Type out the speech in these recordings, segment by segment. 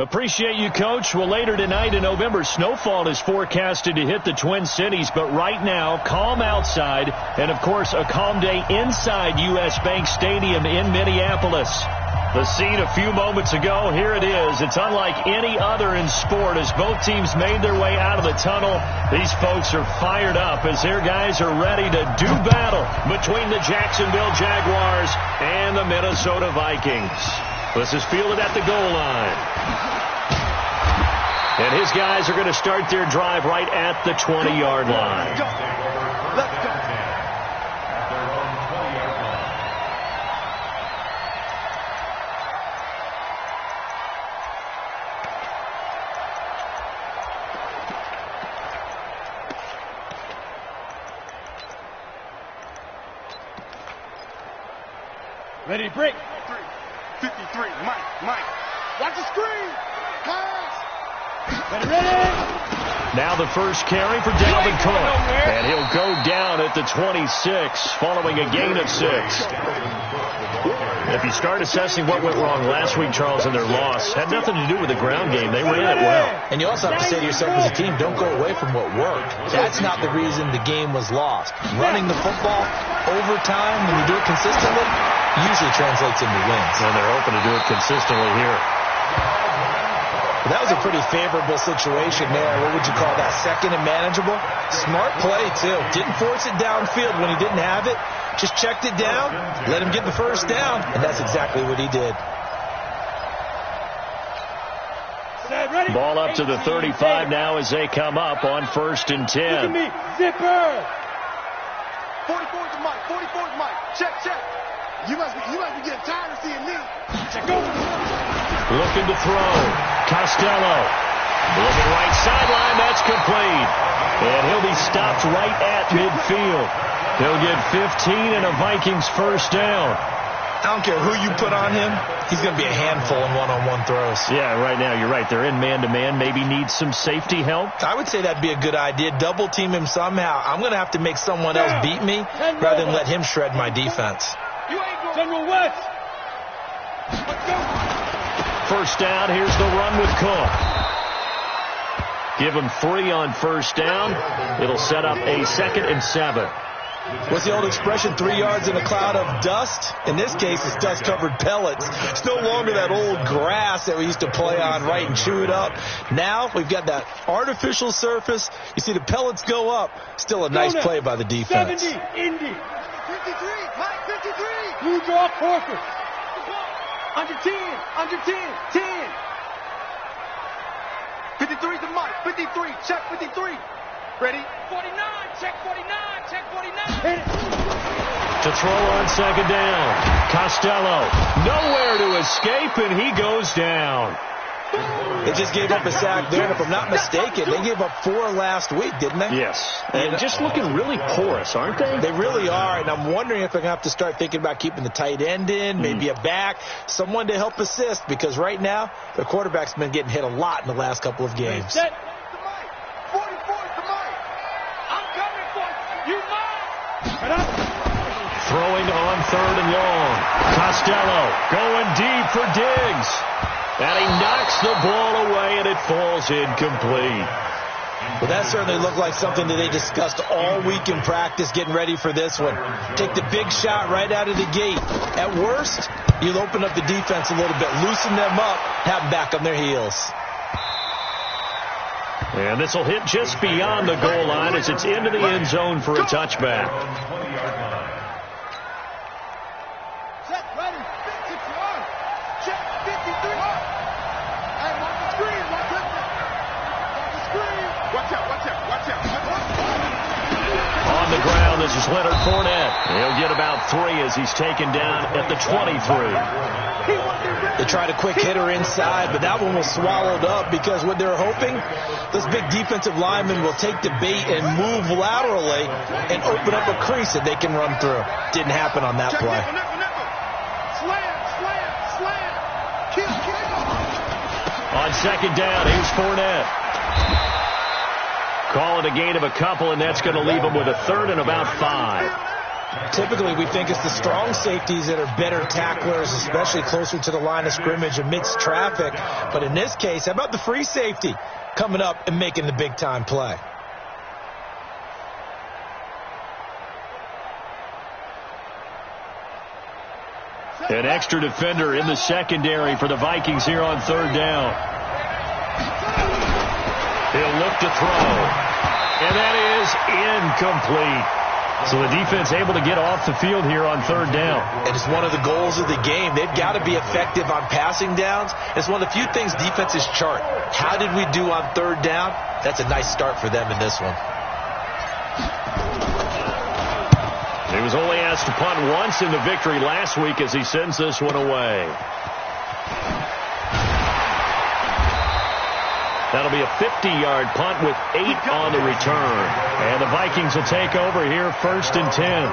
Appreciate you, Coach. Well, later tonight in November, snowfall is forecasted to hit the Twin Cities, but right now, calm outside, and, of course, a calm day inside U.S. Bank Stadium in Minneapolis. The scene a few moments ago, here it is. It's unlike any other in sport as both teams made their way out of the tunnel. These folks are fired up as their guys are ready to do battle between the Jacksonville Jaguars and the Minnesota Vikings. This is fielded at the goal line. And his guys are going to start their drive right at the 20-yard line. Let's go. Ready to break. 53, Mike. Watch the screen. Pass. Ready. Now the first carry for Dalvin Cook. And he'll go down at the 26 following a gain of 6. If you start assessing what went wrong last week, Charles, in their loss, had nothing to do with the ground game. They ran it well. And you also have to say to yourself as a team, don't go away from what worked. That's not the reason the game was lost. Running the football, overtime, when you do it consistently, usually translates into wins. And they're hoping to do it consistently here. That was a pretty favorable situation there. What would you call that? Second and manageable? Smart play, too. Didn't force it downfield when he didn't have it. Just checked it down, let him get the first down, and that's exactly what he did. Ball up to the 35 now as they come up on 1st and 10. Zipper. 44 to Mike. 44 to Mike. Check. You must be getting tired of seeing me. Check over. Looking to throw. Costello. Looking right sideline. That's complete. And he'll be stopped right at midfield. He'll get 15 and a Vikings first down. I don't care who you put on him. He's going to be a handful in one-on-one throws. Yeah, right now you're right. They're in man-to-man. Maybe need some safety help. I would say that'd be a good idea. Double team him somehow. I'm going to have to make someone else beat me rather than let him shred my defense. General West. First down. Here's the run with Cook. Give him 3 on first down. It'll set up a 2nd and 7. What's the old expression, 3 yards in a cloud of dust? In this case, it's dust-covered pellets. It's no longer that old grass that we used to play on, right, and chew it up. Now we've got that artificial surface. You see the pellets go up. Still a nice play by the defense. 70, Indy. 53, Mike, 53. Blue draw Corker. Under 10, 10. 53 to Mike, 53, check 53. Ready? 49, check 49. To throw on 2nd down. Costello, nowhere to escape, and he goes down. They just gave up a sack there, and if I'm not mistaken, they gave up 4 last week, didn't they? Yes. And just looking really porous, aren't they? They really are, and I'm wondering if they're going to have to start thinking about keeping the tight end in, maybe a back, someone to help assist, because right now, their quarterback's been getting hit a lot in the last couple of games. Set. 44 to Mike. I'm coming for you. You mine. Throwing on 3rd and long. Costello going deep for Diggs. And he knocks the ball away, and it falls incomplete. Well, that certainly looked like something that they discussed all week in practice getting ready for this one. Take the big shot right out of the gate. At worst, you'll open up the defense a little bit, loosen them up, have them back on their heels. And this will hit just beyond the goal line as it's into the end zone for a touchback. Check, ready, 61. Check, 53. Hey, watch the screen, watch the screen. Watch out. On the ground, this is Leonard Fournette. He'll get about 3 as he's taken down at the 23. They tried a quick hitter inside, but that one was swallowed up because what they're hoping, this big defensive lineman will take the bait and move laterally and open up a crease that they can run through. Didn't happen on that play. Slam. Kill. On 2nd down, here's Fournette. Call it a gain of a couple, and that's going to leave him with a 3rd and about 5. Typically, we think it's the strong safeties that are better tacklers, especially closer to the line of scrimmage amidst traffic. But in this case, how about the free safety coming up and making the big-time play? An extra defender in the secondary for the Vikings here on third down. He'll look to throw. And that is incomplete. So the defense able to get off the field here on third down. And it's one of the goals of the game. They've got to be effective on passing downs. It's one of the few things defenses chart. How did we do on third down? That's a nice start for them in this one. He was only asked to punt once in the victory last week as he sends this one away. That'll be a 50-yard punt with 8 on the return. And the Vikings will take over here first and 10.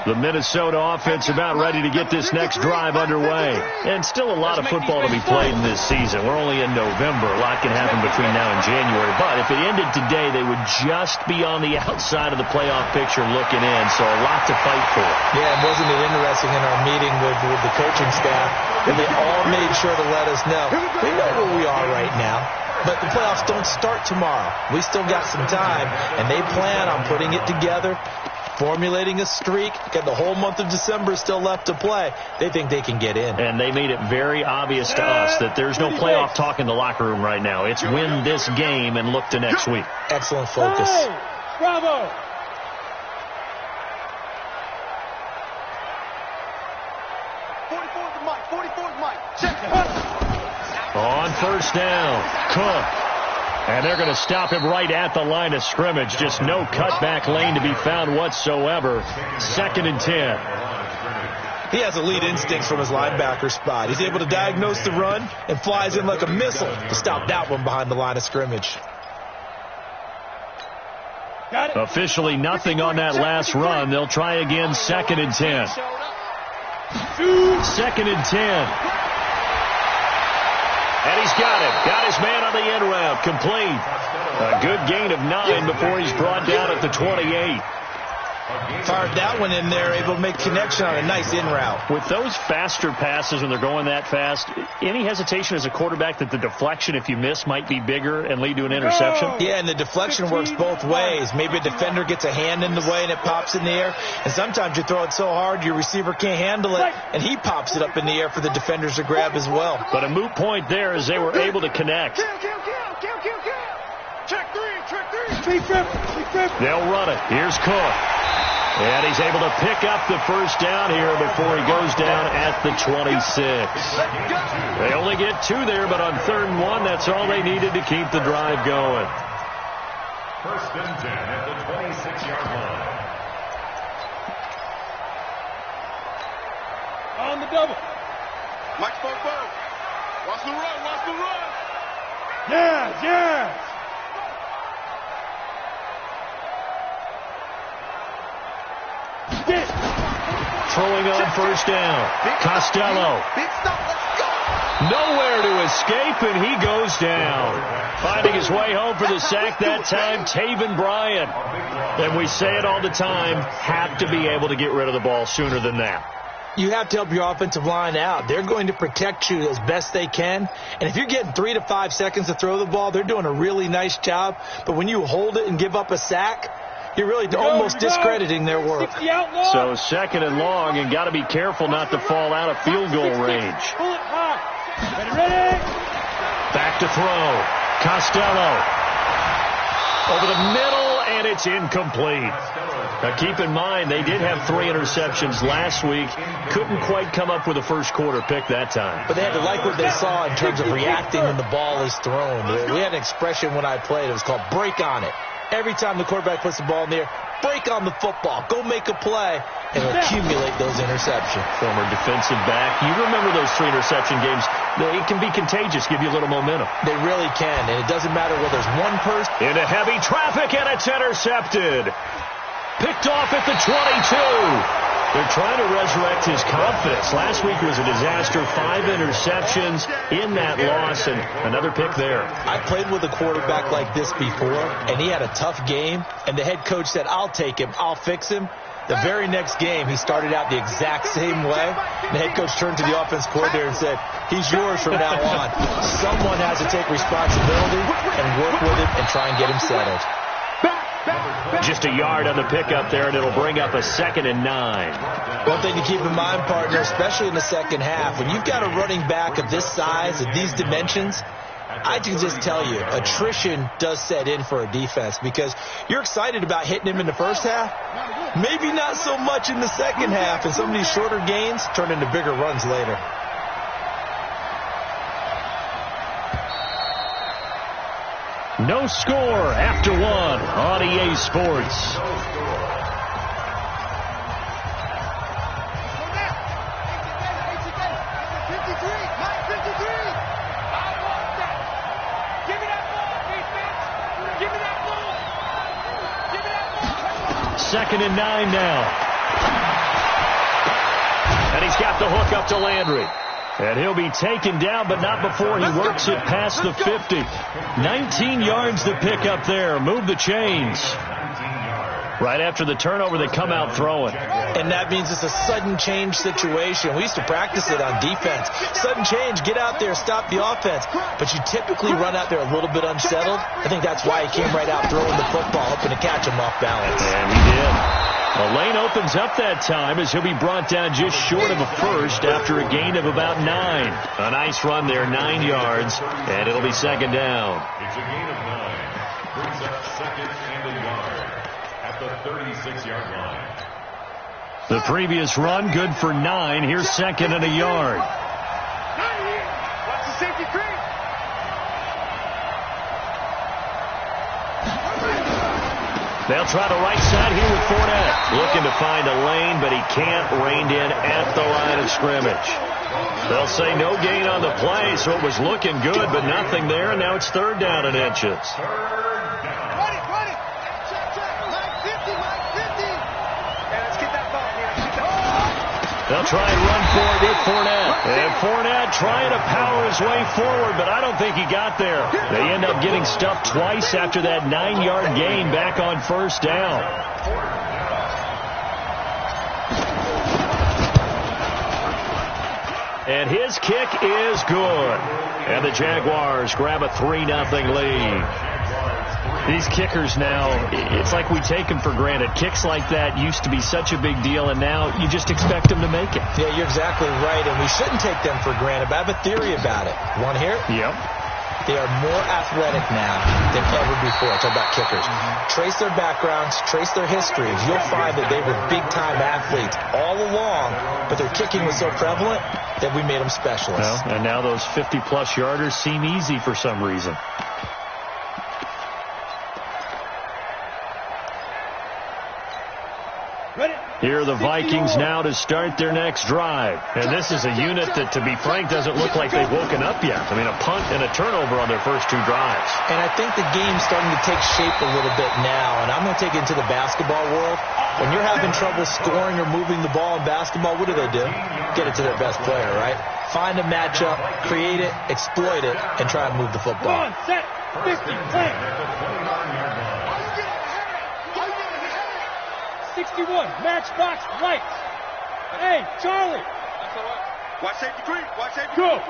The Minnesota offense about ready to get this next drive underway. And still a lot of football to be played in this season. We're only in November. A lot can happen between now and January. But if it ended today, they would just be on the outside of the playoff picture looking in. So a lot to fight for. Yeah, and wasn't it interesting in our meeting with the coaching staff that they all made sure to let us know. We know where we are right now. But the playoffs don't start tomorrow. We still got some time. And they plan on putting it together, formulating a streak, and the whole month of December is still left to play. They think they can get in. And they made it very obvious to us that there's no playoff talk in the locker room right now. It's win this game and look to next week. Excellent focus. Hey, bravo. On first down, Cook. And they're going to stop him right at the line of scrimmage. Just no cutback lane to be found whatsoever. 2nd and 10. He has elite instincts from his linebacker spot. He's able to diagnose the run and flies in like a missile to stop that one behind the line of scrimmage. Officially nothing on that last run. They'll try again, 2nd and 10. 2nd and 10. And he's got him. Got his man on the end route. Complete. A good gain of 9 before he's brought down at the 28. Fired that one in there, able to make connection on a nice in route. With those faster passes when they're going that fast, any hesitation as a quarterback that the deflection, if you miss, might be bigger and lead to an interception? Yeah, and the deflection works both ways. Maybe a defender gets a hand in the way and it pops in the air. And sometimes you throw it so hard your receiver can't handle it, and he pops it up in the air for the defenders to grab as well. But a moot point there as they were able to connect. Check three. They'll run it. Here's Cook. And he's able to pick up the first down here before he goes down at the 26. They only get 2 there, but on 3rd and 1, that's all they needed to keep the drive going. 1st and 10 at the 26-yard line. On the double. Mike Fofo. Watch the run. Yeah. Throwing on first down. Costello. Big stop. Let's go. Nowhere to escape, and he goes down. Finding his way home for the sack that time, Taven Bryan. And we say it all the time, have to be able to get rid of the ball sooner than that. You have to help your offensive line out. They're going to protect you as best they can. And if you're getting 3 to 5 seconds to throw the ball, they're doing a really nice job. But when you hold it and give up a sack, you're really almost discrediting their work. So 2nd and long, and got to be careful not to fall out of field goal range. Ready. Back to throw. Costello. Over the middle, and it's incomplete. Now keep in mind, they did have 3 interceptions last week. Couldn't quite come up with a first quarter pick that time. But they had to like what they saw in terms of reacting when the ball is thrown. We had an expression when I played. It was called break on it. Every time the quarterback puts the ball in the air, break on the football. Go make a play and accumulate those interceptions. Former defensive back. You remember those 3 interception games. It can be contagious, give you a little momentum. They really can, and it doesn't matter whether there's one person. Into heavy traffic, and it's intercepted. Picked off at the 22. They're trying to resurrect his confidence. Last week was a disaster. 5 interceptions in that loss, and another pick there. I played with a quarterback like this before, and he had a tough game, and the head coach said, I'll take him, I'll fix him. The very next game, he started out the exact same way. The head coach turned to the offense coordinator and said, he's yours from now on. Someone has to take responsibility and work with him and try and get him settled. Just a yard on the pickup there, and it'll bring up a 2nd and 9. One thing to keep in mind, partner, especially in the second half, when you've got a running back of this size, of these dimensions, I can just tell you, attrition does set in for a defense because you're excited about hitting him in the first half. Maybe not so much in the second half, and some of these shorter gains turn into bigger runs later. No score after 1 on EA Sports. Second and 9 now. And he's got the hook up to Landry. And he'll be taken down, but not before he works it past the 50. 19 yards to pick up there. Move the chains. Right after the turnover, they come out throwing. And that means it's a sudden change situation. We used to practice it on defense. Sudden change, get out there, stop the offense. But you typically run out there a little bit unsettled. I think that's why he came right out throwing the football, hoping to catch him off balance. And he did. The lane opens up that time as he'll be brought down just short of a first after a gain of about 9. A nice run there, 9 yards, and it'll be 2nd down. It's a gain of 9. Brings up 2nd and a yard at the 36-yard line. The previous run, good for 9. Here's 2nd and a yard. Watch the safety creep. They'll try the right side here with Fournette. Looking to find a lane, but he can't. Reined in at the line of scrimmage. They'll say no gain on the play, so it was looking good, but nothing there, and now it's 3rd down and inches. Run it. Check. Line 50. Yeah, let's get that ball, man. They'll try and run for it with Fournette. And Fournette trying to power his way forward, but I don't think he got there. They end up getting stuffed twice after that 9-yard gain back on 1st down. And his kick is good. And the Jaguars grab a 3-0 lead. These kickers now, it's like we take them for granted. Kicks like that used to be such a big deal, and now you just expect them to make it. Yeah, you're exactly right, and we shouldn't take them for granted, but I have a theory about it. Want to hear it? Yep. They are more athletic now than ever before. Talk about kickers. Trace their backgrounds, trace their histories. You'll find that they were big-time athletes all along, but their kicking was so prevalent that we made them specialists. Well, and now those 50-plus yarders seem easy for some reason. Here are the Vikings now to start their next drive. And this is a unit that, to be frank, doesn't look like they've woken up yet. I mean, a punt and a turnover on their first 2 drives. And I think the game's starting to take shape a little bit now. And I'm going to take it into the basketball world. When you're having trouble scoring or moving the ball in basketball, what do? Get it to their best player, right? Find a matchup, create it, exploit it, and try and move the football. 50, play. 61, matchbox, lights. Hey, Charlie. Watch safety creep. Go.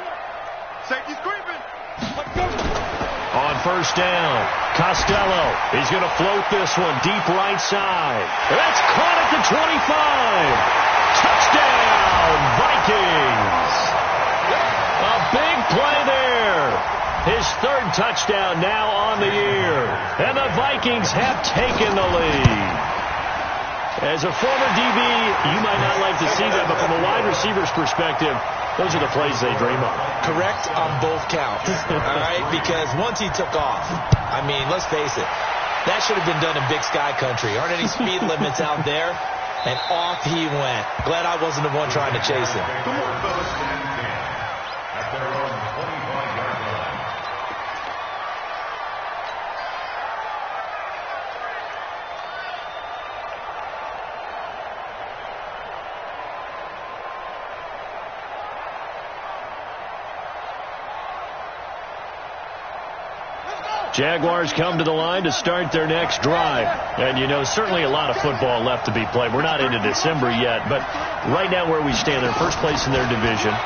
Safety's creeping. Let's go. On 1st down, Costello. He's going to float this one deep right side. That's caught at the 25. Touchdown, Vikings. A big play there. His 3rd touchdown now on the year. And the Vikings have taken the lead. As a former DB, you might not like to see that, but from a wide receiver's perspective, those are the plays they dream of. Correct on both counts, all right? Because once he took off, I mean, let's face it, that should have been done in Big Sky country. Aren't any speed limits out there? And off he went. Glad I wasn't the one trying to chase him. At their own 25-yard line. Jaguars come to the line to start their next drive. And, you know, certainly a lot of football left to be played. We're not into December yet, but right now where we stand, they're first place in their division,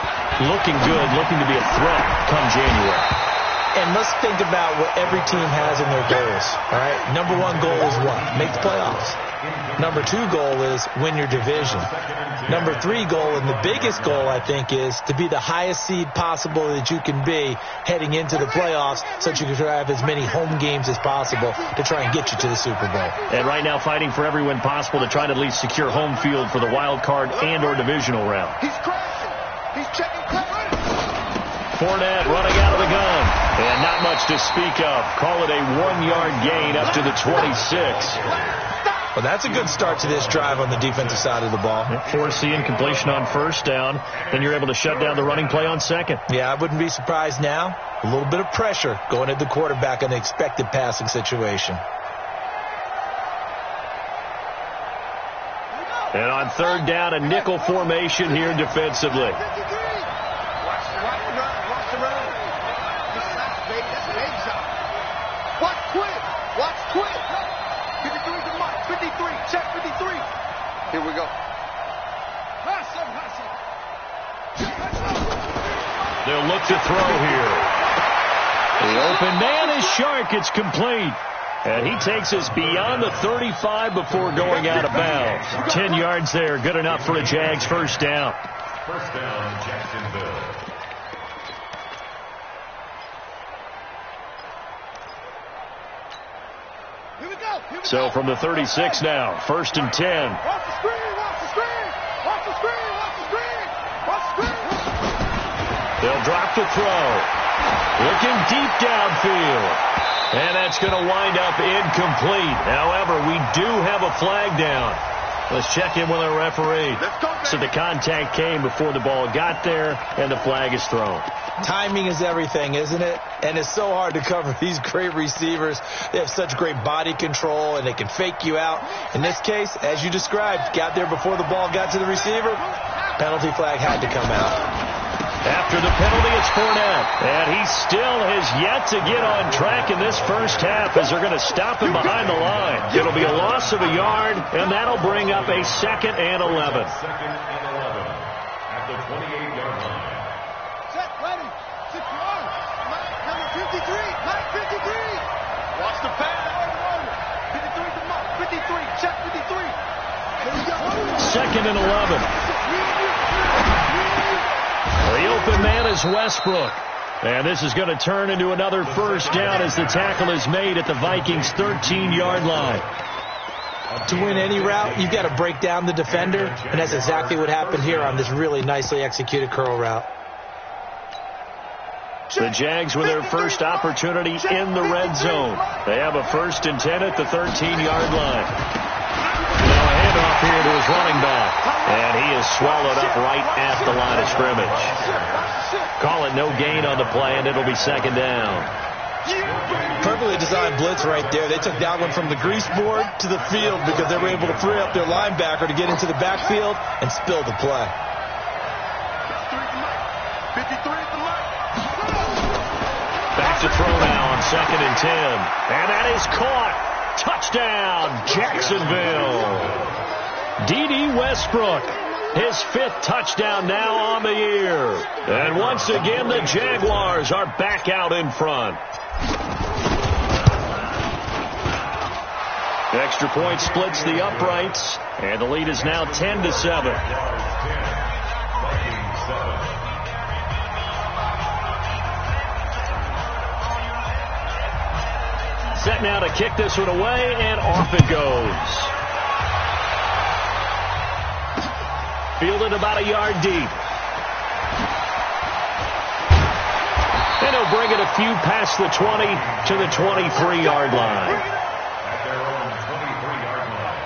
looking good, looking to be a threat come January. And let's think about what every team has in their goals, all right? Number one goal is what? Make the playoffs. Number two goal is win your division. Number three goal, and the biggest goal, I think, is to be the highest seed possible that you can be heading into the playoffs so that you can have as many home games as possible to try and get you to the Super Bowl. And right now fighting for every win possible to try to at least secure home field for the wild card and or divisional round. He's crashing. He's checking play. Fournette running out of the gun. And not much to speak of. Call it a 1-yard gain up to the 26. Well, that's a good start to this drive on the defensive side of the ball. Force the incompletion on first down. Then you're able to shut down the running play on second. Yeah, I wouldn't be surprised now. A little bit of pressure going at the quarterback on the expected passing situation. And on third down, a nickel formation here defensively. Here we go. They'll look to throw here. The open man is Shark. It's complete. And he takes us beyond the 35 before going out of bounds. 10 yards there. Good enough for a Jags first down. First down, Jacksonville. So from the 36 now, first and 10. Watch the screen, watch the screen, watch the screen, watch the screen, watch the screen. They'll drop the throw. Looking deep downfield. And that's going to wind up incomplete. However, we do have a flag down. Let's check in with our referee. So the contact came before the ball got there, and the flag is thrown. Timing is everything, isn't it? And it's so hard to cover these great receivers. They have such great body control, and they can fake you out. In this case, as you described, got there before the ball got to the receiver. Penalty flag had to come out. After the penalty, it's Fournette. And he still has yet to get on track in this first half as they're going to stop him behind the line. It'll be a loss of a yard, and that'll bring up a 2nd and 11. Second and 11 at the 28-yard line. Set, ready, secure. Number 53, Mike 53. Watch the pass. 53 to Mike, 53, check 53. Here we go. 2nd and 11. The open man is Westbrook. And this is going to turn into another first down as the tackle is made at the Vikings' 13-yard line. To win any route, you've got to break down the defender, and that's exactly what happened here on this really nicely executed curl route. The Jags with their first opportunity in the red zone. They have a 1st and 10 at the 13-yard line. Now a handoff here to his running back. And he is swallowed up right at the line of scrimmage. Call it no gain on the play, and it'll be 2nd down. Perfectly designed blitz right there. They took that one from the grease board to the field because they were able to free up their linebacker to get into the backfield and spill the play. 53 at the mark. Back to throw now on 2nd and 10. And that is caught. Touchdown, Jacksonville. D.D. Westbrook, his 5th touchdown now on the year. And once again, the Jaguars are back out in front. Extra point splits the uprights, and the lead is now 10-7. Set now to kick this one away, and off it goes. Fielded about a yard deep. And he'll bring it a few past the 20 to the 23-yard line. At their own 23-yard line.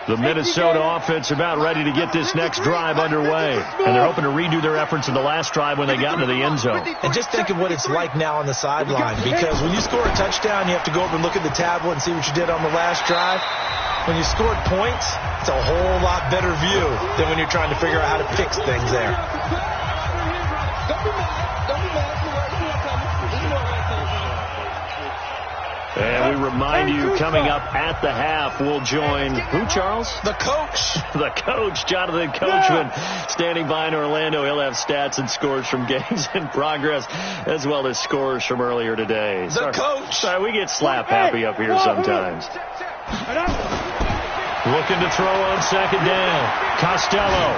The Minnesota offense about ready to get this next drive underway. And they're hoping to redo their efforts in the last drive when they got into the end zone. And just think of what it's like now on the sideline, because when you score a touchdown, you have to go over and look at the tablet and see what you did on the last drive. When you scored points, it's a whole lot better view than when you're trying to figure out how to fix things there. And we remind you, coming up at the half, we'll join who, Charles? The coach. The coach, Jonathan Coachman, standing by in Orlando. He'll have stats and scores from games in progress, as well as scores from earlier today. Coach. Sorry, we get slap happy up here sometimes. Looking to throw on second down. Costello.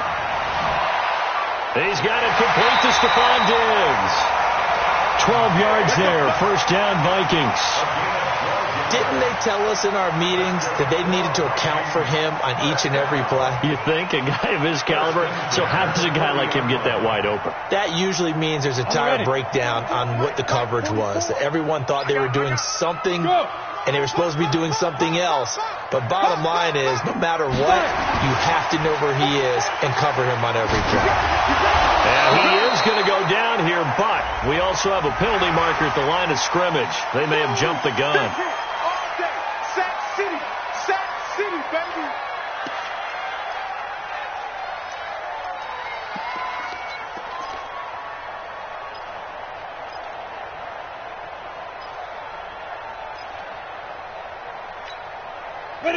He's got it complete to Stephon Diggs. 12 yards there. First down, Vikings. Didn't they tell us in our meetings that they needed to account for him on each and every play? You think? A guy of his caliber? So how does a guy like him get that wide open? That usually means there's a entire breakdown on what the coverage was. That everyone thought they were doing something, and they were supposed to be doing something else. But bottom line is, no matter what, you have to know where he is and cover him on every play. And he is going to go down here, but we also have a penalty marker at the line of scrimmage. They may have jumped the gun. Sack City, baby.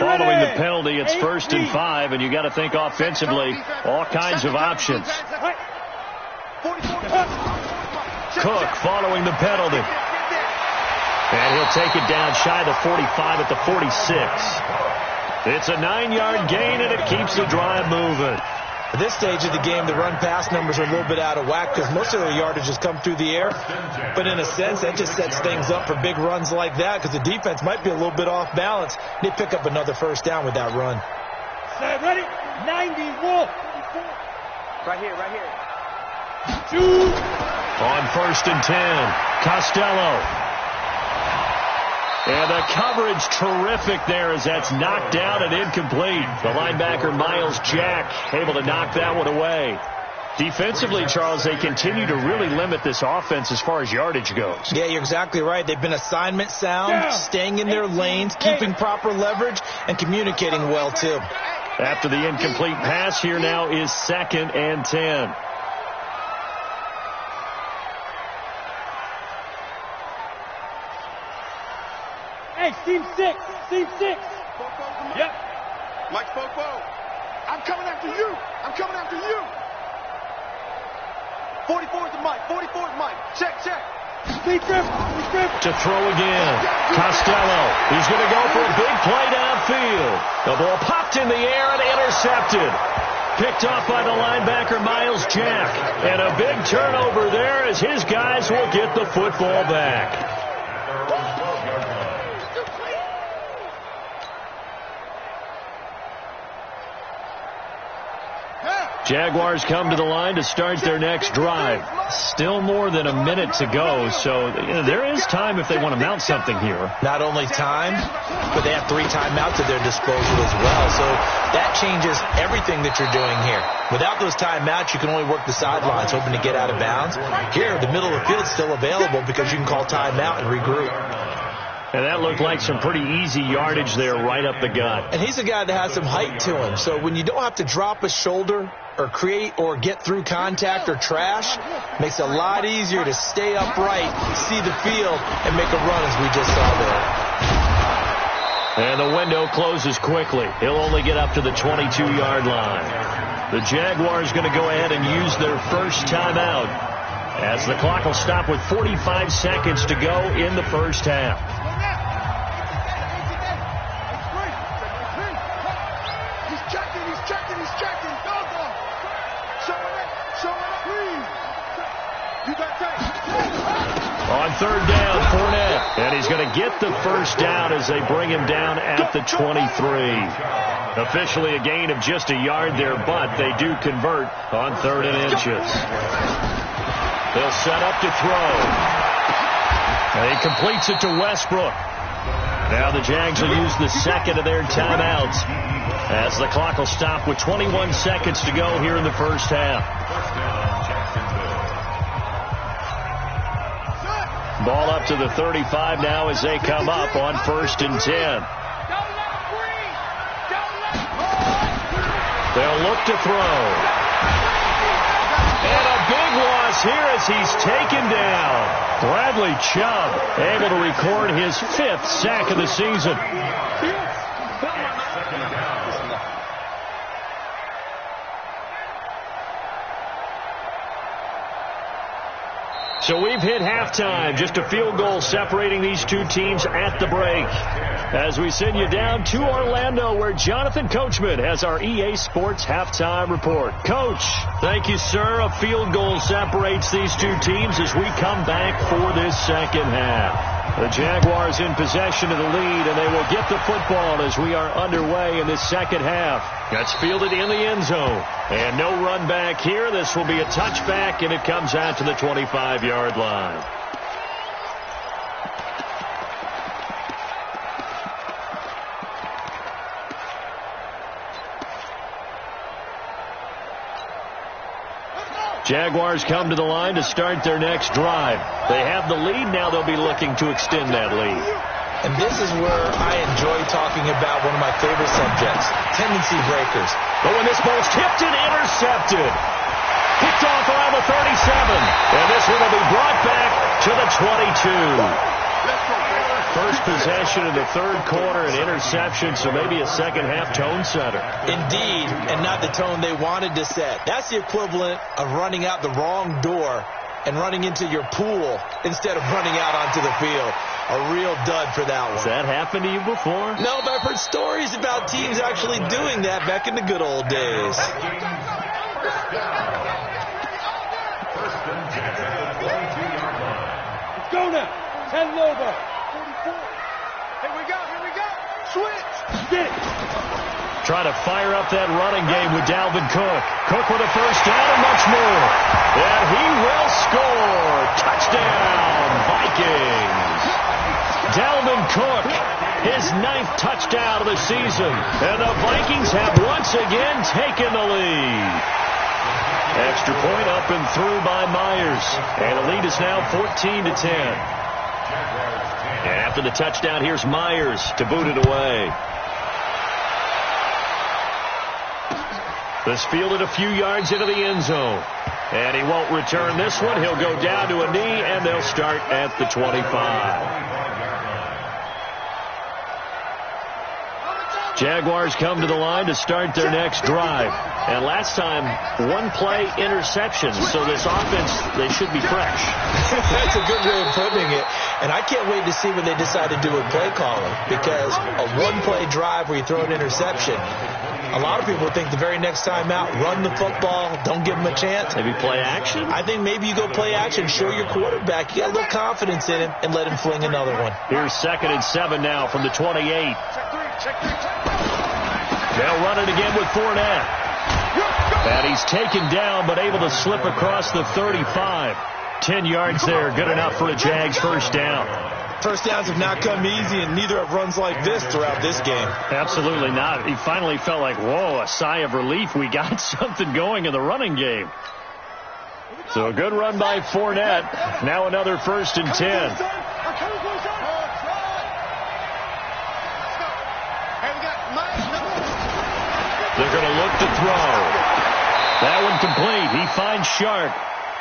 Following the penalty, it's 1st and 5, and you got to think offensively, all kinds of options. Cook following the penalty. And he'll take it down shy of the 45 at the 46. It's a 9-yard gain, and it keeps the drive moving. At this stage of the game, the run-pass numbers are a little bit out of whack because most of their yardage has come through the air. But in a sense, that just sets things up for big runs like that because the defense might be a little bit off balance. They pick up another first down with that run. Ready? 91. Right here. On 1st and 10, Costello. And the coverage terrific there as that's knocked down and incomplete. The linebacker, Miles Jack, able to knock that one away. Defensively, Charles, they continue to really limit this offense as far as yardage goes. Yeah, you're exactly right. They've been assignment sound, staying in their lanes, keeping proper leverage, and communicating well, too. After the incomplete pass, here now is 2nd and 10. Hey, team 6. Yep. Mike Fopo. I'm coming after you. 44 is the Mike. Check. To throw again. Costello. He's going to go for a big play downfield. The ball popped in the air and intercepted. Picked off by the linebacker, Miles Jack. And a big turnover there as his guys will get the football back. Jaguars come to the line to start their next drive. Still more than a minute to go, so there is time if they want to mount something here. Not only time, but they have 3 timeouts at their disposal as well. So that changes everything that you're doing here. Without those timeouts, you can only work the sidelines, hoping to get out of bounds. Here, the middle of the field is still available because you can call timeout and regroup. And that looked like some pretty easy yardage there right up the gut. And he's a guy that has some height to him. So when you don't have to drop a shoulder or create or get through contact or trash, makes it a lot easier to stay upright, see the field, and make a run as we just saw there. And the window closes quickly. He'll only get up to the 22-yard line. The Jaguars going to go ahead and use their first timeout as the clock will stop with 45 seconds to go in the first half. On 3rd down, Fournette. And he's going to get the first down as they bring him down at the 23. Officially a gain of just a yard there, but they do convert on 3rd and inches. They'll set up to throw. And he completes it to Westbrook. Now the Jags will use the second of their timeouts as the clock will stop with 21 seconds to go here in the first half. Ball up to the 35 now as they come up on 1st and 10. They'll look to throw. And a big loss here as he's taken down. Bradley Chubb able to record his 5th sack of the season. So we've hit halftime. Just a field goal separating these two teams at the break. As we send you down to Orlando, where Jonathan Coachman has our EA Sports halftime report. Coach, thank you, sir. A field goal separates these two teams as we come back for this second half. The Jaguars in possession of the lead, and they will get the football as we are underway in this second half. That's fielded in the end zone. And no run back here. This will be a touchback, and it comes out to the 25-yard line. Jaguars come to the line to start their next drive. They have the lead. Now they'll be looking to extend that lead. And this is where I enjoy talking about one of my favorite subjects, tendency breakers. But when this ball's tipped and intercepted, picked off around the 37. And this one will be brought back to the 22. First possession of the third quarter, an interception, so maybe a second-half tone setter. Indeed, and not the tone they wanted to set. That's the equivalent of running out the wrong door and running into your pool instead of running out onto the field. A real dud for that one. Has that happened to you before? No, but I've heard stories about teams actually doing that back in the good old days. Go now. 10 over. Here we go. Switch. Stick. Try to fire up that running game with Dalvin Cook. Cook with a first down and much more. And he will score. Touchdown, Vikings. Dalvin Cook, his 9th touchdown of the season. And the Vikings have once again taken the lead. Extra point up and through by Myers. And the lead is now 14-10. And after the touchdown, here's Myers to boot it away. This fielded a few yards into the end zone. And he won't return this one. He'll go down to a knee, and they'll start at the 25. Jaguars come to the line to start their next drive. And last time, one-play interception. So this offense, they should be fresh. That's a good way of putting it. And I can't wait to see what they decide to do with play calling. Because a one-play drive where you throw an interception, a lot of people think the very next time out, run the football, don't give them a chance. Maybe play action? I think maybe you go play action, show your quarterback you got a little confidence in him, and let him fling another one. Here's 2nd and 7 now from the 28. They'll run it again with Fournette. And he's taken down, but able to slip across the 35. 10 yards there, good enough for a Jags first down. First downs have not come easy, and neither have runs like this throughout this game. Absolutely not. He finally felt like, whoa, a sigh of relief. We got something going in the running game. So a good run by Fournette. Now another 1st and 10. They're going to look to throw. That one complete. He finds Sharp.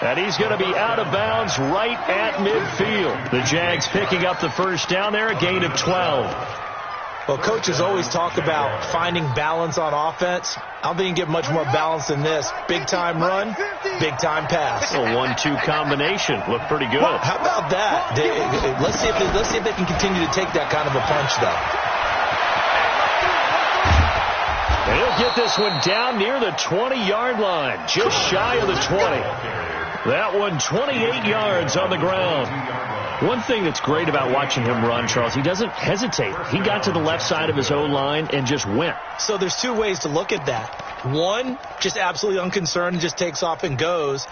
And he's going to be out of bounds right at midfield. The Jags picking up the first down there, a gain of 12. Well, coaches always talk about finding balance on offense. I don't think you can get much more balance than this. Big-time run, big-time pass. A 1-2 combination. Looked pretty good. Well, how about that? Let's see if they can continue to take that kind of a punch, though. And he'll get this one down near the 20-yard line, just shy of the 20. That one 28 yards on the ground. One thing that's great about watching him run, Charles, he doesn't hesitate. He got to the left side of his O-line and just went. So there's two ways to look at that. One, just absolutely unconcerned and just takes off and goes.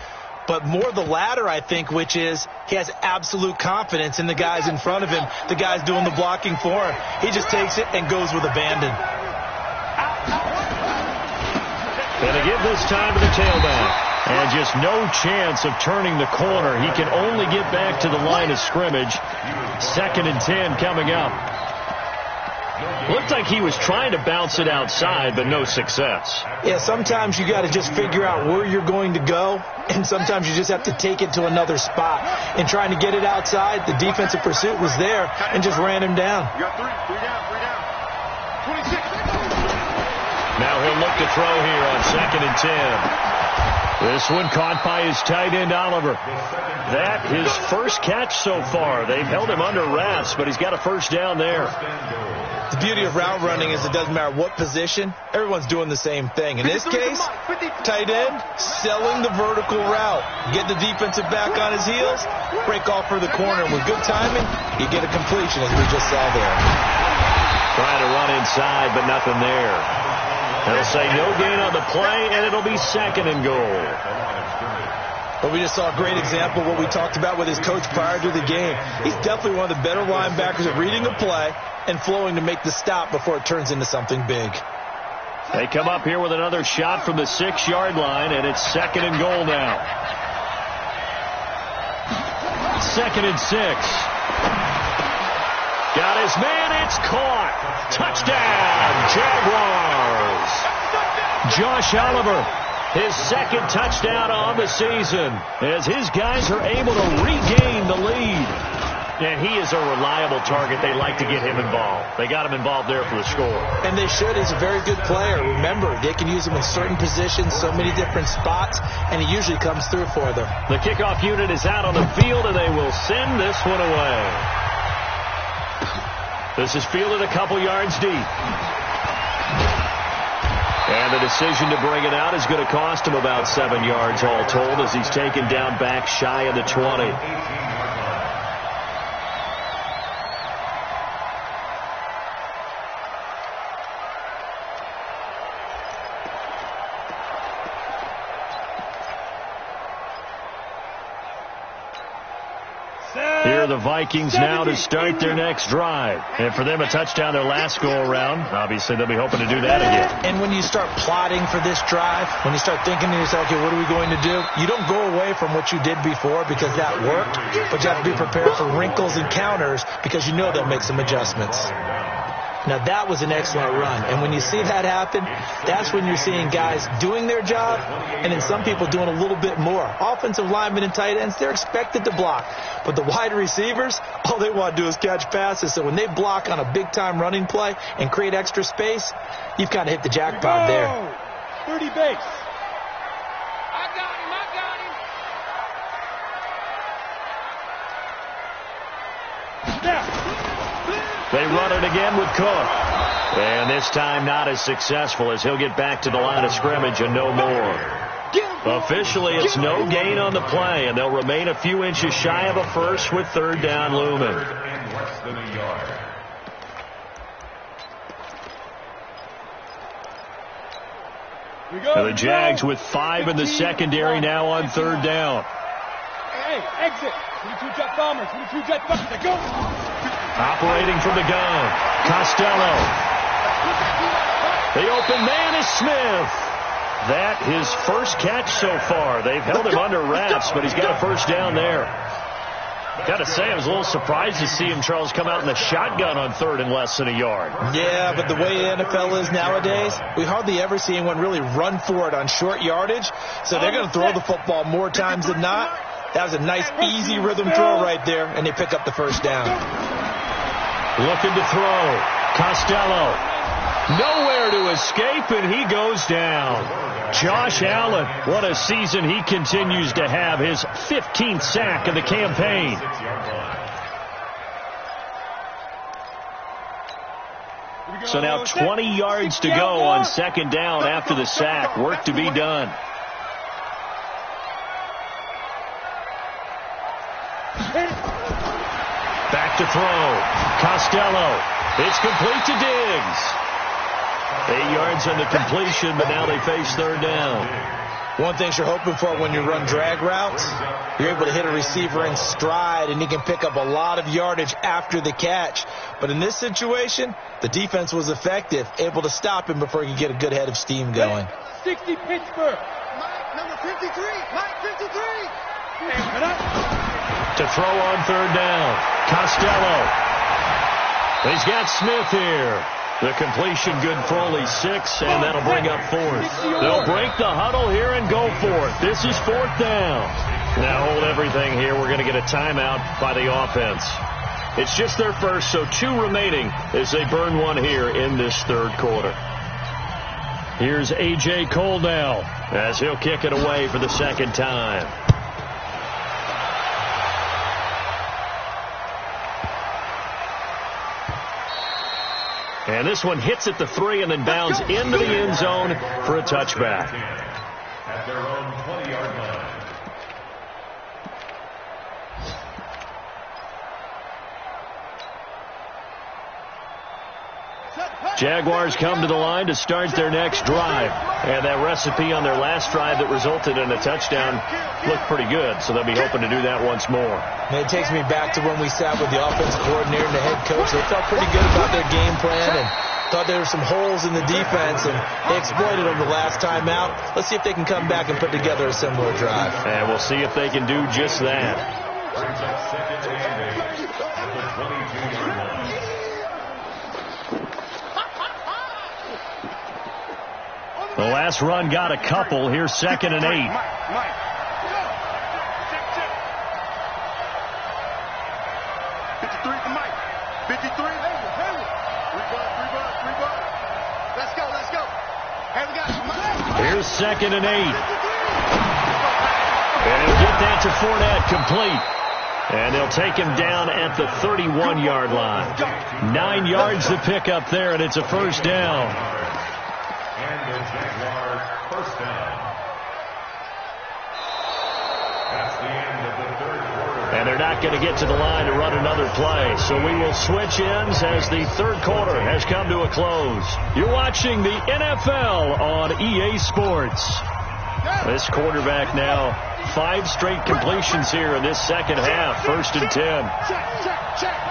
but more the latter, I think, which is he has absolute confidence in the guys in front of him, the guys doing the blocking for him. He just takes it and goes with abandon. And they give this time to the tailback. And just no chance of turning the corner. He can only get back to the line of scrimmage. 2nd and 10 coming up. Looked like he was trying to bounce it outside, but no success. Yeah, sometimes you got to just figure out where you're going to go, and sometimes you just have to take it to another spot. And trying to get it outside, the defensive pursuit was there and just ran him down. You got three down. 26. Now he'll look to throw here on 2nd and 10. This one caught by his tight end, Oliver. That his first catch so far. They've held him under wraps, but he's got a first down there. The beauty of route running is it doesn't matter what position. Everyone's doing the same thing. In this case, tight end, selling the vertical route. Get the defensive back on his heels, break off for the corner. And with good timing, you get a completion, as we just saw there. Trying to run inside, but nothing there. They'll say no gain on the play, and it'll be 2nd and goal. But we just saw a great example of what we talked about with his coach prior to the game. He's definitely one of the better linebackers at reading a play and flowing to make the stop before it turns into something big. They come up here with another shot from the 6-yard line, and it's 2nd and goal now. 2nd and 6. Got his man, it's caught. Touchdown, Jaguars. Josh Oliver, his 2nd touchdown on the season, as his guys are able to regain the lead. And he is a reliable target. They like to get him involved. They got him involved there for the score. And they should. He's a very good player. Remember, they can use him in certain positions, so many different spots, and he usually comes through for them. The kickoff unit is out on the field, and they will send this one away. This is fielded a couple yards deep. And the decision to bring it out is going to cost him about 7 yards all told, as he's taken down back shy of the 20. Here are the Vikings now to start their next drive. And for them, a touchdown their last go-around. Obviously, they'll be hoping to do that again. And when you start plotting for this drive, when you start thinking to yourself, okay, what are we going to do? You don't go away from what you did before because that worked, but you have to be prepared for wrinkles and counters because you know they'll make some adjustments. Now, that was an excellent run. And when you see that happen, that's when you're seeing guys doing their job and then some people doing a little bit more. Offensive linemen and tight ends, they're expected to block. But the wide receivers, all they want to do is catch passes. So when they block on a big-time running play and create extra space, you've got to hit the jackpot there. 30 base. They run it again with Cook. And this time not as successful, as he'll get back to the line of scrimmage and no more. Officially, it's no gain on the play, and they'll remain a few inches shy of a first with 3rd down looming. And the Jags with 5 in the secondary now on 3rd down. Hey, exit. 22 jet bombers. 22 jet bombers. They go. Operating from the gun, Costello. The open man is Smith. That his first catch so far. They've held him under wraps, but he's got a first down there. Got to say, I was a little surprised to see him, Charles, come out in the shotgun on 3rd and less than a yard. Yeah, but the way the NFL is nowadays, we hardly ever see anyone really run for it on short yardage. So they're going to throw the football more times than not. That was a nice, easy rhythm throw right there, and they pick up the first down. Looking to throw. Costello. Nowhere to escape, and he goes down. Josh Allen, what a season he continues to have. His 15th sack of the campaign. So now 20 yards to go on 2nd down after the sack. Work to be done. Back to throw. Costello. It's complete to Diggs. 8 yards on the completion, but now they face 3rd down. One thing you're hoping for when you run drag routes, you're able to hit a receiver in stride, and he can pick up a lot of yardage after the catch. But in this situation, the defense was effective, able to stop him before he could get a good head of steam going. 60 Pittsburgh. Mike, number 53. Mike, 53. To throw on third down. Costello. He's got Smith here. The completion good for only 6, and that'll bring up 4th. They'll break the huddle here and go for it. This is 4th down. Now hold everything here. We're going to get a timeout by the offense. It's just their first, so 2 remaining as they burn one here in this third quarter. Here's A.J. Cole now as he'll kick it away for the second time. And this one hits at the 3 and then bounds into the end zone for a touchback. At their own 20-yard line. Jaguars come to the line to start their next drive. And that recipe on their last drive that resulted in a touchdown looked pretty good, so they'll be hoping to do that once more. And it takes me back to when we sat with the offensive coordinator and the head coach. They felt pretty good about their game plan and thought there were some holes in the defense, and they exploited them the last time out. Let's see if they can come back and put together a similar drive. And we'll see if they can do just that. Brings up second and 8 at the 22-yard line. The last run got a couple. Here's 2nd and 8. Mike. 53 for Mike. 53. Rebutt. Let's go. Here we go. Here's 2nd and 8. And he'll get that to Fournette complete. And they'll take him down at the 31-yard line. 9 yards to pick up there, and it's a first down. And the Jaguars first down. That's the end of the third quarter. And they're not going to get to the line to run another play. So we will switch ends as the third quarter has come to a close. You're watching the NFL on EA Sports. This quarterback now 5 straight completions here in this second half. 1st and 10. Check.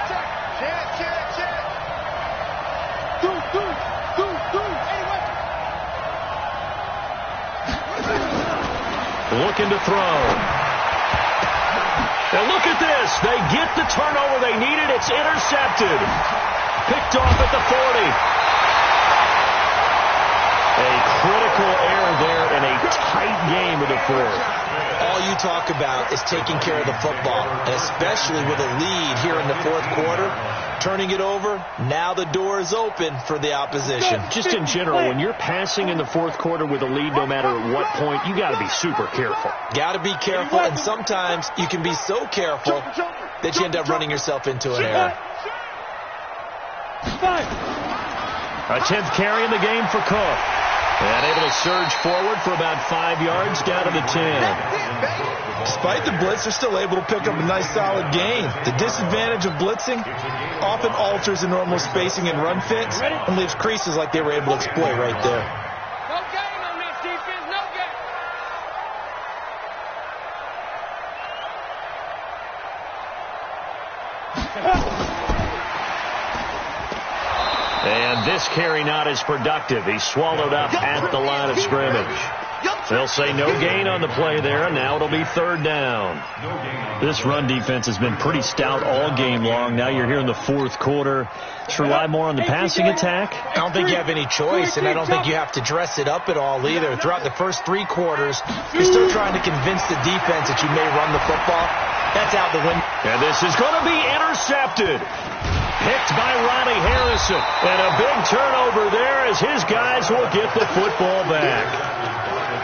Looking to throw. And look at this. They get the turnover they needed. It's intercepted. Picked off at the 40. A critical error there in a tight game of the 4th. All you talk about is taking care of the football, and especially with a lead here in the 4th quarter. Turning it over, now the door is open for the opposition. Just in general, when you're passing in the 4th quarter with a lead, no matter at what point, you got to be super careful. Got to be careful, and sometimes you can be so careful that you end up running yourself into an error. A 10th carry in the game for Cook. And able to surge forward for about 5 yards down to the 10. Despite the blitz, they're still able to pick up a nice solid gain. The disadvantage of blitzing often alters the normal spacing and run fits and leaves creases like they were able to exploit right there. No gain on this defense, no gain. And this carry not as productive. He's swallowed up at the line of scrimmage. They'll say no gain on the play there, and now it'll be 3rd down. This run defense has been pretty stout all game long. Now you're here in the 4th quarter. Just rely more on the passing attack. I don't think you have any choice, and I don't think you have to dress it up at all either. Throughout the first 3 quarters, you're still trying to convince the defense that you may run the football. That's out the window. And this is going to be intercepted. Picked by Ronnie Harrison. And a big turnover there as his guys will get the football back.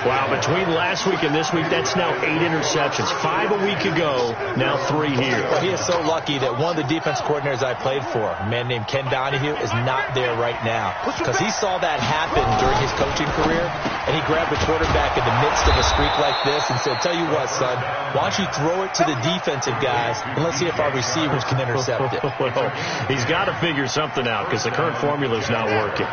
Wow, between last week and this week, that's now 8 interceptions. 5 a week ago, now 3 here. Well, he is so lucky that one of the defense coordinators I played for, a man named Ken Donahue, is not there right now. Because he saw that happen during his coaching career, and he grabbed the quarterback in the midst of a streak like this and said, tell you what, son, why don't you throw it to the defensive guys, and let's see if our receivers can intercept it. Well, he's got to figure something out because the current formula is not working.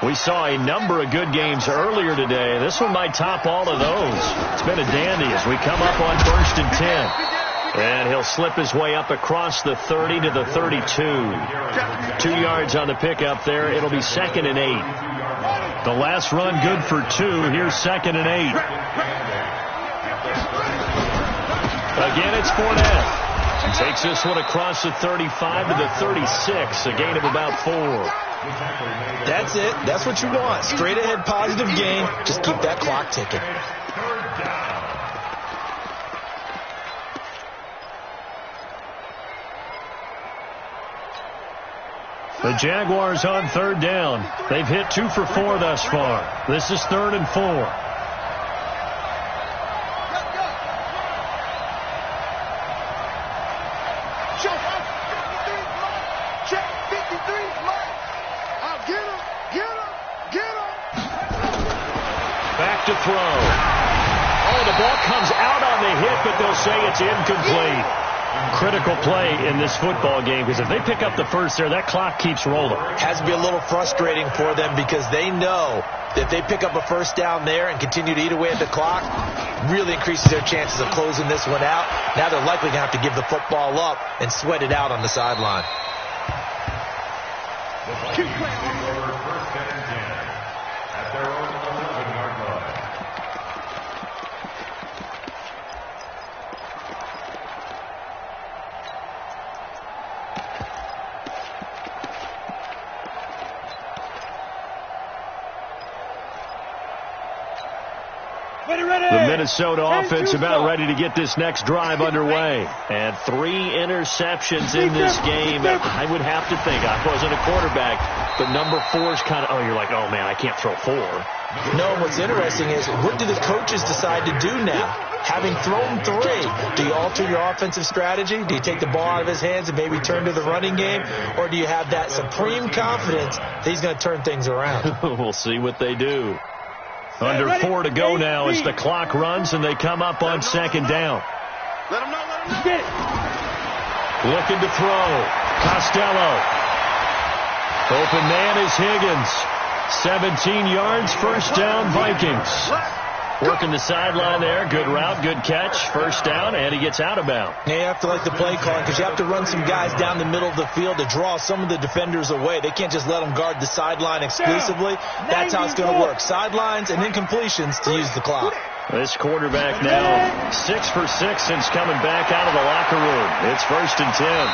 We saw a number of good games earlier today. This one might top all of those. It's been a dandy as we come up on 1st and 10. And he'll slip his way up across the 30 to the 32. 2 yards on the pickup there. It'll be 2nd and 8. The last run good for 2. Here's 2nd and 8. Again, it's Fournette. He takes this one across the 35 to the 36. A gain of about 4. That's it. That's what you want. Straight ahead positive gain. Just keep that clock ticking. The Jaguars on 3rd down. They've hit 2 for 4 thus far. This is 3rd and 4. Back to throw. Oh, the ball comes out on the hit, but they'll say it's incomplete. Critical play in this football game, because if they pick up the first there, that clock keeps rolling. Has to be a little frustrating for them because they know that if they pick up a first down there and continue to eat away at the clock, really increases their chances of closing this one out. Now they're likely going to have to give the football up and sweat it out on the sideline. The Vikings take over 1st and 10 at their own 11-yard line. The Minnesota offense about ready to get this next drive underway. And 3 interceptions in this game. I would have to think, I wasn't a quarterback, but number 4 is kind of, oh, you're like, oh, man, I can't throw 4. No, what's interesting is, what do the coaches decide to do now? Having thrown 3, do you alter your offensive strategy? Do you take the ball out of his hands and maybe turn to the running game? Or do you have that supreme confidence that he's going to turn things around? We'll see what they do. Under 4 to go now as the clock runs and they come up on 2nd down. Let him know, let him know. Looking to throw. Costello. Open man is Higgins. 17 yards, first down, Vikings. Working the sideline there. Good route, good catch. First down, and he gets out of bounds. Yeah, you have to like the play calling because you have to run some guys down the middle of the field to draw some of the defenders away. They can't just let them guard the sideline exclusively. That's how it's going to work. Sidelines and incompletions to use the clock. This quarterback now 6 for 6 since coming back out of the locker room. It's 1st and 10.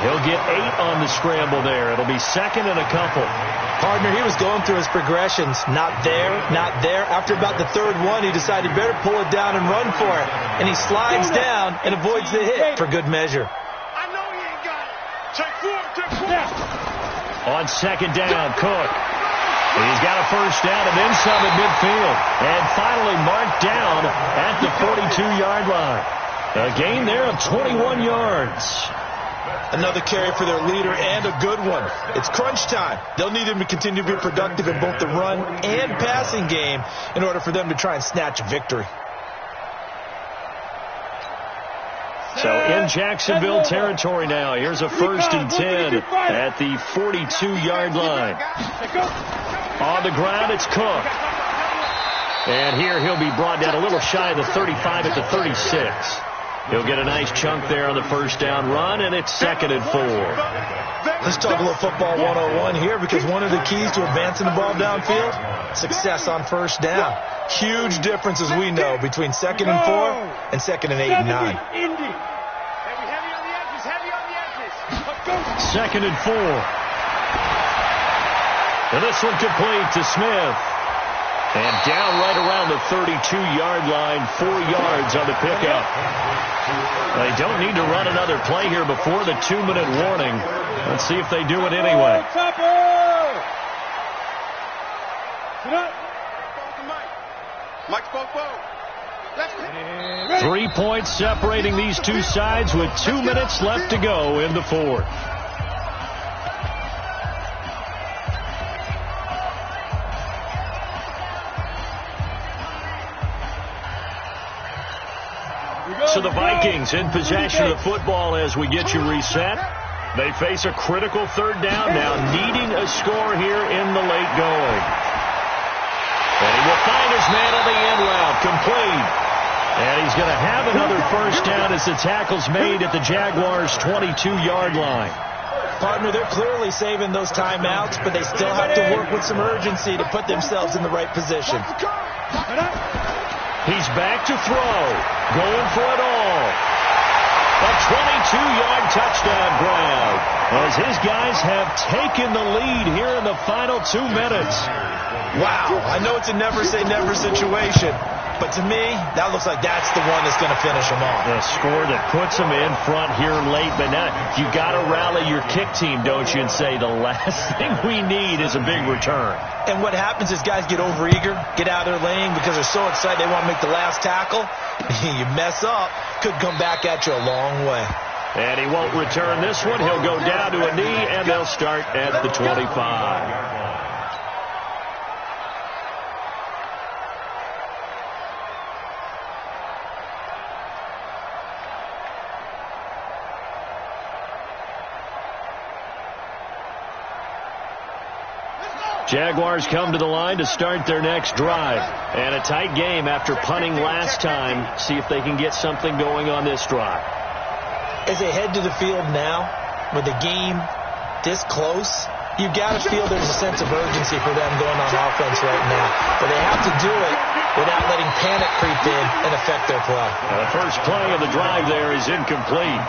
He'll get 8 on the scramble there. It'll be 2nd and a couple. Partner, he was going through his progressions. Not there, not there. After about the 3rd one, he decided better pull it down and run for it. And he slides down and avoids the hit for good measure. I know he ain't got it. Take 4. On 2nd down, Cook. He's got a first down and then some at midfield. And finally marked down at the 42-yard line. A gain there of 21 yards. Another carry for their leader and a good one. It's crunch time. They'll need him to continue to be productive in both the run and passing game in order for them to try and snatch a victory. So in Jacksonville territory now. Here's a 1st and 10 at the 42-yard line. On the ground, it's Cook. And here he'll be brought down a little shy of the 35 at the 36. He'll get a nice chunk there on the first down run, and it's 2nd and 4. Let's talk a little football 101 here, because one of the keys to advancing the ball downfield, success on first down. Huge difference, as we know, between 2nd and 4 and 2nd and 8 and 9. Heavy on the edges, heavy on the edges. 2nd and 4. And this one complete to Smith. And down right around the 32-yard line, 4 yards on the pickup. They don't need to run another play here before the 2-minute warning. Let's see if they do it anyway. Mike's both. 3 points separating these two sides with 2 minutes left to go in the 4th. So the Vikings in possession of the football as we get you reset. They face a critical third down now, needing a score here in the late going. And he will find his man on the end route, complete. And he's going to have another first down as the tackle's made at the Jaguars' 22-yard line. Partner, they're clearly saving those timeouts, but they still have to work with some urgency to put themselves in the right position. He's back to throw, going for it all. A 22-yard touchdown grab as his guys have taken the lead here in the final 2 minutes. Wow, I know it's a never-say-never situation, but to me, that looks like that's the one that's going to finish them off. The score that puts them in front here late, but now you got to rally your kick team, don't you, and say the last thing we need is a big return. And what happens is guys get overeager, get out of their lane because they're so excited they want to make the last tackle. You mess up, could come back at you a long way. And he won't return this one. He'll go down to a knee, and they'll start at the 25. Jaguars come to the line to start their next drive. And a tight game after punting last time. See if they can get something going on this drive. As they head to the field now, with the game this close, you've got to feel there's a sense of urgency for them going on offense right now. But they have to do it without letting panic creep in and affect their play. The first play of the drive there is incomplete.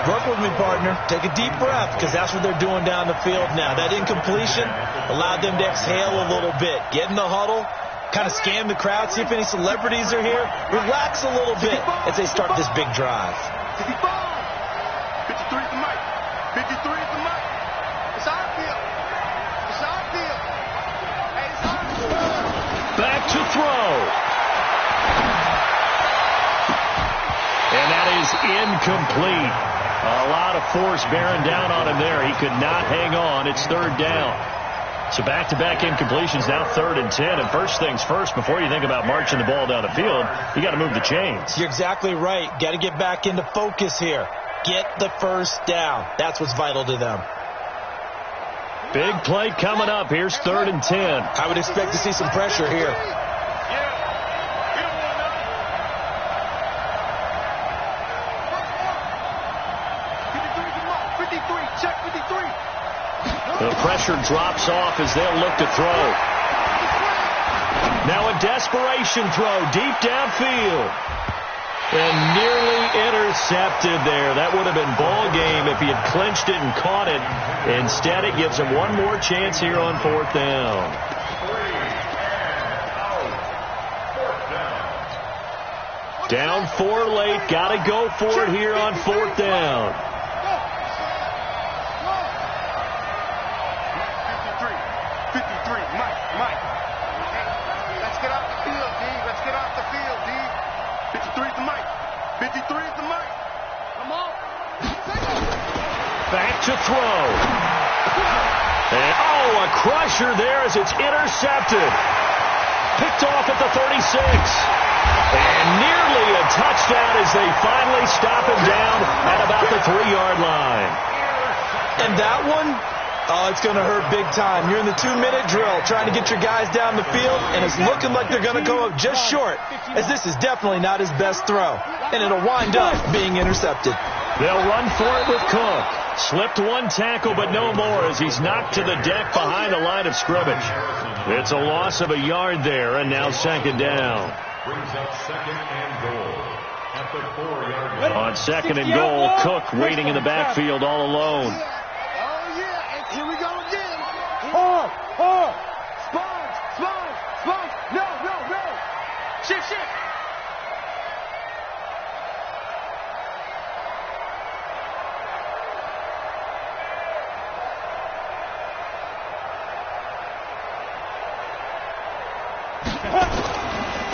Work with me, partner. Take a deep breath, because that's what they're doing down the field now. That incompletion allowed them to exhale a little bit. Get in the huddle, kind of scan the crowd, see if any celebrities are here. Relax a little bit as they start this big drive. 53 is the mic. 53 is the mic. It's our field. It's our field. Hey, it's our field. Back to throw. And that is incomplete. A lot of force bearing down on him there. He could not hang on. It's third down. So back-to-back incompletions, now 3rd and 10. And first things first, before you think about marching the ball down the field, you got to move the chains. You're exactly right. Got to get back into focus here. Get the first down. That's what's vital to them. Big play coming up. Here's 3rd and 10. I would expect to see some pressure here. The pressure drops off as they'll look to throw. Now a desperation throw deep downfield. And nearly intercepted there. That would have been ball game if he had clinched it and caught it. Instead, it gives him one more chance here on 4th down. Down 4 late. Got to go for it here on 4th down. 53, Mike. Let's get off the field, D. Let's get off the field, D. 53 is the mic. 53 is the mic. Come on. Back to throw. And, a crusher there as it's intercepted. Picked off at the 36. And nearly a touchdown as they finally stop him down at about the 3-yard line. And that one, it's going to hurt big time. You're in the 2-minute drill trying to get your guys down the field, and it's looking like they're going to come up just short, as this is definitely not his best throw. And it'll wind up being intercepted. They'll run for it with Cook. Slipped one tackle, but no more as he's knocked to the deck behind the line of scrimmage. It's a loss of a yard there, and now 2nd down. Brings up 2nd and goal at the 4-yard line. On 2nd and goal, Cook waiting in the backfield all alone. Oh, yeah. And here we go again. Hard. Sponge. No. Shift.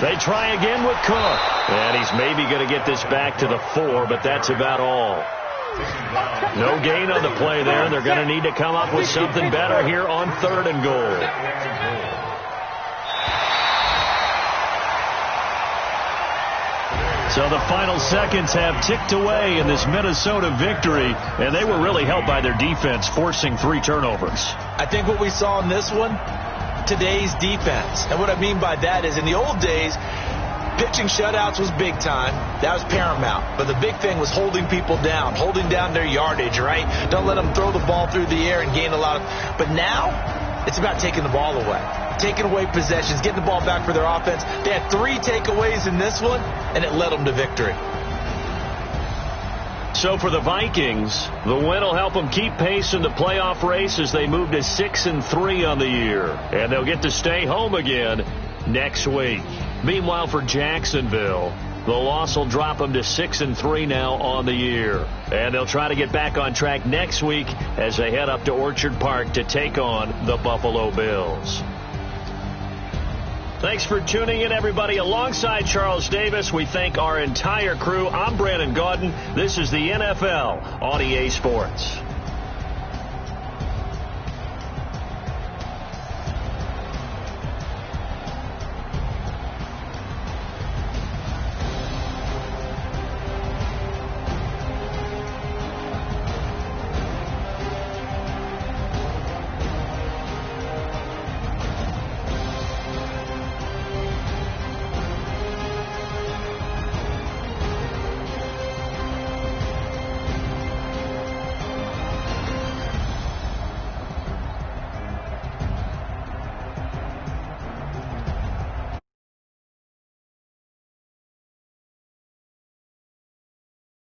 They try again with Cook. And he's maybe going to get this back to the 4, but that's about all. No gain on the play there. They're going to need to come up with something better here on 3rd and goal. So the final seconds have ticked away in this Minnesota victory, and they were really helped by their defense, forcing 3 turnovers. I think what we saw in this one, today's defense. And what I mean by that is in the old days, pitching shutouts was big time. That was paramount. But the big thing was holding people down, holding down their yardage, right? Don't let them throw the ball through the air and gain a lot of... But now, it's about taking the ball away. Taking away possessions, getting the ball back for their offense. They had 3 takeaways in this one, and it led them to victory. So for the Vikings, the win will help them keep pace in the playoff race as they move to 6-3 on the year. And they'll get to stay home again next week. Meanwhile, for Jacksonville, the loss will drop them to 6-3 now on the year. And they'll try to get back on track next week as they head up to Orchard Park to take on the Buffalo Bills. Thanks for tuning in, everybody. Alongside Charles Davis, we thank our entire crew. I'm Brandon Gaudin. This is the NFL on EA Sports.